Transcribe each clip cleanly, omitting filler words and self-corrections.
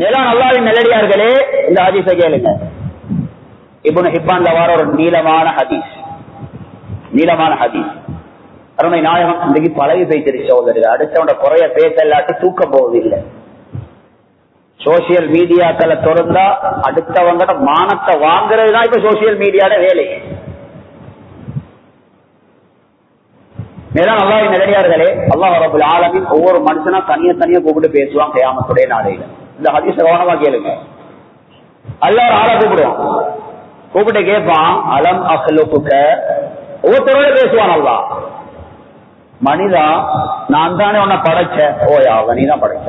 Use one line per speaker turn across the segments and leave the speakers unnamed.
மேலான அல்லாஹ்வின் நல்லடியார்களே, இந்த ஹதீஸை கேளுங்க. இப்னு ஹிப்பான்ல வர ஒரு நீளமான ஹதீஸ். அருமை நாயகம் இன்றைக்கு பழகி பேசிருச்சு சகோதரர். அடுத்தவன குறைய பேச இல்லாட்டி தூக்க போவதில்லை. சோசியல் மீடியாக்களை திறந்தா அடுத்தவங்க மானத்தை வாங்குறதுதான் இப்ப சோசியல் மீடியாட வேலை. மேலும் அல்லாஹ்வின் நல்லடியார்களே, அல்லாஹ் ரப்பல் ஆலமீன் ஒவ்வொரு மனுஷனா தனியா கூப்பிட்டு பேசுவான் கியாமத்துடைய நாளையில. இந்த ஹதீஸை கவனமா கேளுங்க. அல்லாஹ் ஒரு ஆளை கூப்பிட்டு கேட்பான், அலம் அஹ்லுக. ஒவ்வொருத்தரோட பேசுவான் அல்லாஹ். மனிதா, நான் தானே உன்னை படைச்சேன். ஓயா, நீ தான் படைச்ச.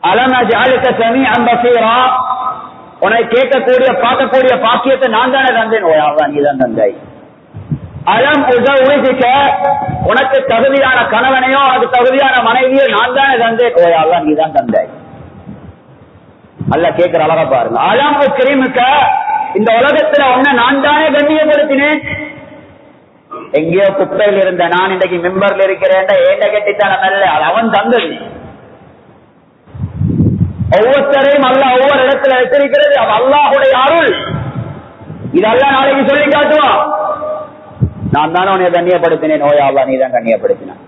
அலம் அஜஅலுக சமீஅன் பஸீரா. உன்னை கேட்கக்கூடிய பார்க்கக்கூடிய பாக்கியத்தை நான் தானே தந்தேன். ஓயா, நீ தான் தந்தாய். அலம் உஸவ்விஜுக. உனக்கு தகுதியான கணவனையோ அது தகுதியான மனைவியோ நான் தானே தந்தேன். ஓயா, நீ தான் தந்தாய். அல்லாஹ் கேட்கிற அழகா பாருங்க. அலம் உக்ரிமுக. இந்த உலகத்துல உன்னை நான் தானே கண்ணியப்படுத்தினேன். எங்கேயோ குப்பையில் இருந்த நான் இன்றைக்கு மெம்பர்ல இருக்கிறேன். ஏண்ட கட்டித்தான நல்ல அவன் தந்தது. ஒவ்வொருத்தரையும் அல்லாஹ் ஒவ்வொரு இடத்துல வச்சிருக்கிறது. அல்லாஹுடைய அருள். இதெல்லாம் நாளைக்கு சொல்லி காட்டுவான். நான் தானே உன்னை கண்ணியப்படுத்தினேன். ஓயா அல்லாஹ், நீ தான் கண்ணியப்படுத்தினான்.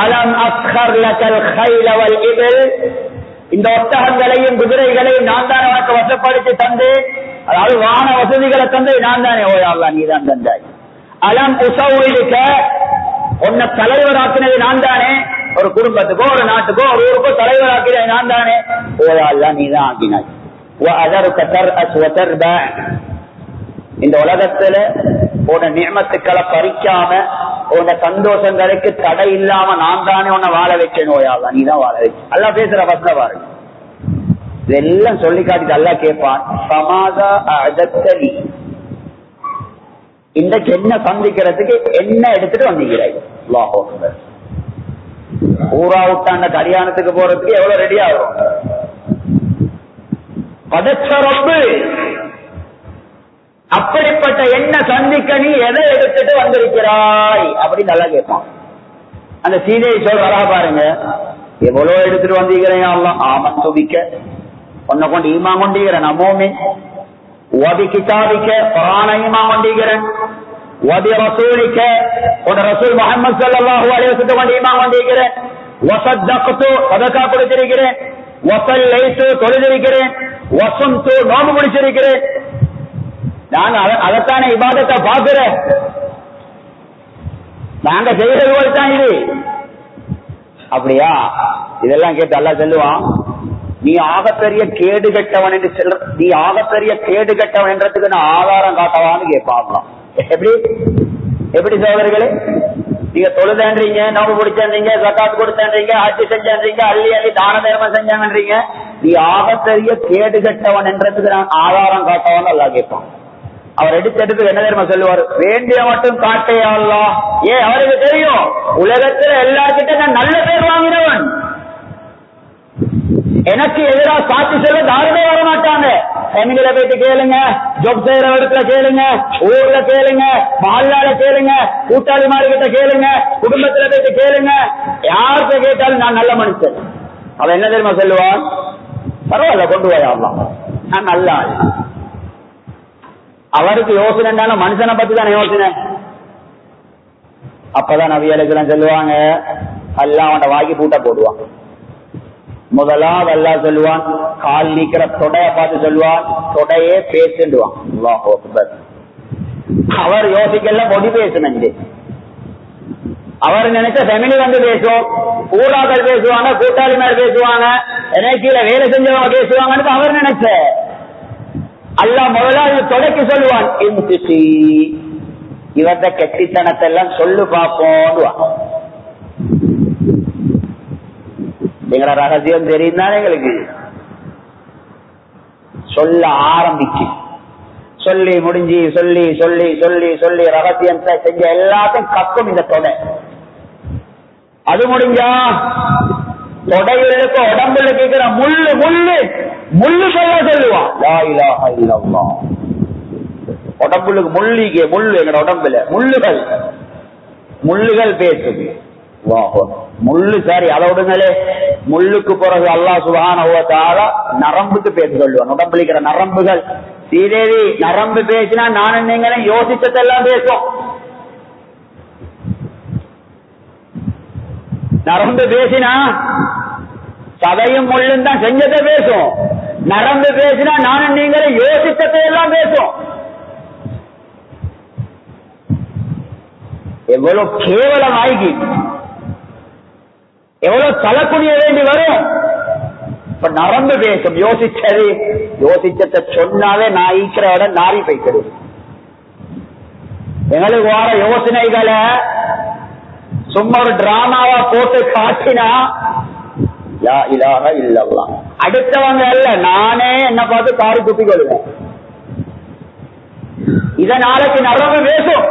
அலம் அஸ்கர் லகல் கைல வல் இபில். இந்த ஒட்டகங்களையும் குதிரைகளையும் நான் தானே உனக்கு வசப்படுத்தி தந்தேன். அதாவது வான வசதிகளை தந்து நான் தானே. ஓயா அல்லாஹ், நீ தான் தந்தாய். அலம் உஸவ்விஜுக. உன்னை தலைவராக்கினது நான் தானே. ஒரு குடும்பத்துக்கோ ஒரு நாட்டுக்கோ ஒரு ஊருக்கோ தலைவராக்கினது நான் தானே. ஓயா அல்லாஹ், நீ தான் ஆக்கினாய். வஅதருக தர்அஸ் வதர்பா. இந்த உலகத்துல உன்னை நிஅமத்துக்களை பறிக்காம உன்னை சந்தோஷங்களுக்கு தடை இல்லாம நான் தானே உன்னை வாழ வைக்கணும். ஓயா அல்லாஹ், நீ தான் வாழ வைக்க. அல்லாஹ் பேசுற வசன பாருங்க. இதெல்லாம் சொல்லி காட்டிட்டு அல்லாஹ் கேட்பான், சமாதா அஅதத்தலி. இன்றைக்கு என்ன சந்திக்கிறதுக்கு என்ன எடுத்துட்டு வந்திருக்கிறாய். அல்லாஹ் அக்பர். ஊரா விட்டாண்ட கல்யாணத்துக்கு போறதுக்கு எவ்வளவு ரெடி ஆகும். படைச்ச ரப்பு. அப்படிப்பட்ட என்ன சந்திக்க நீ எதை எடுத்துட்டு வந்திருக்கிறாய் அப்படின்னு நல்லா கேட்பான். அந்த சீதையை சொல்றா பாருங்க. எவ்வளவு எடுத்துட்டு வந்திருக்கிறேன். அல்லாஹ் ஆமன் துபிக்க. உன்னை கொண்டு ஈமா கொண்டிருக்கிறேன். நம்மோமே வபி கிதாபிக்க. குர்ஆனை ஈமா கொண்டிருக்கிறேன். வபி ரசூலிக்க. உன் ரசூல் முஹம்மது ஸல்லல்லாஹு அலைஹி வஸல்லம் கொண்டு ஈமா கொண்டிருக்கிறேன். வஸத்தக்து. சதகா கொடுத்திருக்கிறேன். வஸல்லைது. தொழுதிருக்கிறேன். வஸம்து. நோன்பு முடிச்சிருக்கிறேன். நாங்க அதற்கான இபாதத்தை பார்க்கிறேன். நாங்க செய்யறது போல தான் இது. அப்படியா? இதெல்லாம் கேட்டு அல்லாஹ் சொல்லுவான், நீ ஆகப்பெரிய கேடு கட்டவன் என்று சொல்ற. நீ ஆகப்பெரிய கேடு கட்டவன் என்றதுக்கு நான் ஆதாரம் காட்டவான்னு கேட்பாங்களாம். எப்படி சகோதரர்களே? நீங்க தொழுதேன்றீங்க, நோம்பு பிடிச்சேன்றீங்க, ஜகாத் கொடுத்தேன்றீங்க, ஹஜ் செஞ்சேன்றீங்க, அள்ளி அள்ளி தான தர்மம் செஞ்சாங்கன்றீங்க. நீ ஆகப்பெரிய கேடு கட்டவன் என்றதுக்கு நான் ஆதாரம் காட்டவான்னு அல்லாஹ் கேட்பான். அவர் எடுத்து என்ன தெரியுமா சொல்லுவார்? வேண்டிய மட்டும் காட்டையா அல்லாஹ். ஏன் அவருக்கு தெரியும் உலகத்துல எல்லார்கிட்ட நான் நல்ல பேர் வாங்கினவன். எனக்கு எதிராக சாட்சி சொல்ல யாருமே வர மாட்டாங்க. ஃபேமிலியில போயிட்டு கேளுங்க, ஜாப் செய்யற இடத்துல கேளுங்க, ஊர்ல கேளுங்க, மஹல்லால கேளுங்க, கூட்டாளிமார்கிட்ட கேளுங்க, குடும்பத்துல போயிட்டு கேளுங்க. யாருக்கு கேட்டாலும் நான் நல்ல மனுஷன். அவன் என்ன தெரியுமா சொல்லுவான்? பரவாயில்ல, கொண்டு போயா அல்லாஹ், நான் நல்ல ஆள். அவருக்கு யோசனை மனுஷனை பத்தி தானே யோசனை. அப்பதான் நபி அலைஹிஸ்ஸலாம் சொல்லுவாங்க, அல்லாஹ் அவன் வாங்கி பூட்ட போடுவான். முதலாவது அல்லாஹ் சொல்லுவான், கால் நீக்கிற தொடைய பார்த்து சொல்லுவான், தொடையே பேசுவான். அல்லாஹ் அக்பர். அவர் யோசிக்கல பொடி பேசணும். அவர் நினைச்ச ஃபேமிலி வந்து பேசும், ஊராக்கள் பேசுவாங்க, கூட்டாளிமார் பேசுவாங்க, கீழே வேலை செஞ்சவங்க பேசுவாங்கன்னு அவர் நினைச்ச. அல்லாஹ் முதலாவது தொடைக்கு சொல்லுவான், இவர்த கெட்டித்தனத்தை எல்லாம் சொல்லு பார்ப்போம். எங்களோட ரகசியம் தெரியும் தானே எங்களுக்கு. சொல்ல ஆரம்பிச்சு சொல்லி முடிஞ்சு சொல்லி சொல்லி சொல்லி சொல்லி ரகசியத்தை செஞ்ச எல்லாத்தையும் கக்கும் இந்த தொடை. அது முடிஞ்சா தொடைகளுக்கு உடம்புல கேட்கிற முள்ளு முள்ளு முள்ளு சொல்ல சொல்லுவான். லா இலாஹ இல்லல்லாஹ். உடம்புக்கு முள்ளு, எங்க உடம்புல முள்ளுகள் பேசுது. முள்ளு சரி அதோடுங்களே, முள்ளுக்கு பிறகு அல்லாஹ் சுப்ஹானஹு வ தஆலா நரம்புக்கு பேச சொல்லுவான். உடம்புலிக்கிற நரம்புகள், ஸ்ரீதேவி நரம்பு பேசினா நானும் நீங்களும் யோசிச்சதெல்லாம் பேசும். நரம்பு பேசினா சதையும் முள்ளும் தான் செஞ்சதை பேசும். நரம்பு பேசினா நானும் நீங்களும் யோசிச்சதை எல்லாம் பேசும். எவ்வளவு கேவலம் ஆகி, எவ்வளவு தலைக்குனிய வேண்டி வரும். இப்ப நரம்பு பேசும். யோசிச்சதை சொன்னாவே நான் ஈக்கிறோட நாரி போய்க்கிறது. எங்களுக்கு வர யோசனைகளை சும்மா ஒரு டிராமாவா போட்டு காட்டினா லா இலாஹ இல்லல்லாஹ். அடுத்தவங்க அல்ல, நானே என்ன பார்த்து காரி குத்தி கொள்வேன். இத நாளைக்கு நரம்பு பேசும்.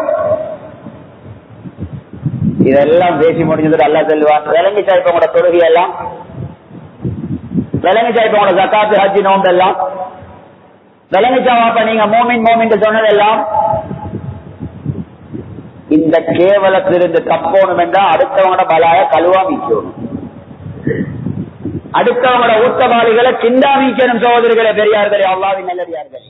இதெல்லாம் பேசி முடிஞ்சது அல்லாஹ் சொல்லுவான், விளங்கிச்சா இப்ப உங்களோட தொழுகை எல்லாம், விளங்கிச்சா இப்ப உங்களோட ஜகாத்து ஹஜ்ஜி நோன்பு எல்லாம், விளங்கிச்சா அப்ப நீங்க மோமின் சொன்னதெல்லாம். இந்த கேவலத்திலிருந்து தப்போணும் என்றால் அடுத்தவங்களோட பலாய கழுவா மீக்கணும், அடுத்தவங்களோட ஊத்தவாளிகளை கிண்டா மீக்கணும். சகோதரிகளே, பெரியார்களே, அல்லாஹ்வின் நல்லடியார்களே,